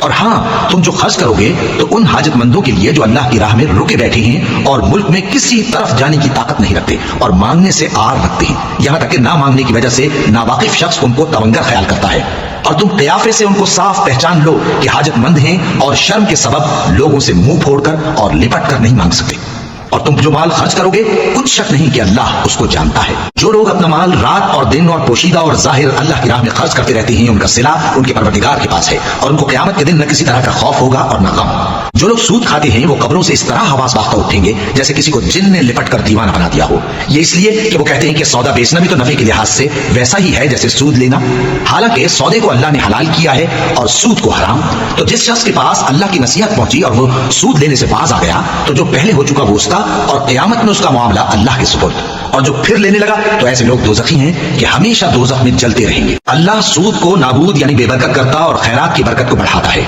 اور ہاں تم جو خرچ کرو گے تو ان حاجت مندوں کے لیے جو اللہ کی راہ میں رکے بیٹھے ہیں اور ملک میں کسی طرف جانے کی طاقت نہیں رکھتے اور مانگنے سے آر رکھتے ہیں، یہاں تک کہ نہ مانگنے کی وجہ سے ناواقف شخص ان کو تونگر خیال کرتا ہے، اور تم قیافے سے ان کو صاف پہچان لو کہ حاجت مند ہیں اور شرم کے سبب لوگوں سے منہ پھوڑ کر اور لپٹ کر نہیں مانگ سکتے۔ اور تم جو مال خرچ کرو گے کچھ شک نہیں کہ اللہ اس کو جانتا ہے۔ جو لوگ اپنا مال رات اور دن اور پوشیدہ اور ظاہر اللہ کی راہ میں خرچ کرتے رہتے ہیں، ان کا صلہ ان کے پروردگار کے پاس ہے، اور ان کو قیامت کے دن نہ کسی طرح کا خوف ہوگا اور نہ غم۔ جو لوگ سود کھاتے ہیں وہ قبروں سے اس طرح حواس باختہ اٹھیں گے جیسے کسی کو جن نے لپٹ کر دیوانہ بنا دیا ہو، یہ اس لیے کہ وہ کہتے ہیں کہ سودا بیچنا بھی تو نفع کے لحاظ سے ویسا ہی ہے جیسے سود لینا، حالانکہ سودے کو اللہ نے حلال کیا ہے اور سود کو حرام۔ تو جس شخص کے پاس اللہ کی نصیحت پہنچی اور وہ سود لینے سے باز آ گیا تو جو پہلے ہو چکا وہ اس کا، اور قیامت میں اس کا معاملہ اللہ کے سپرد، اور جو پھر لینے لگا تو ایسے لوگ دوزخی ہیں کہ ہمیشہ دوزخ میں جلتے رہیں گے۔ اللہ سود کو نابود یعنی بے برکت کرتا اور خیرات کی برکت کو بڑھاتا ہے۔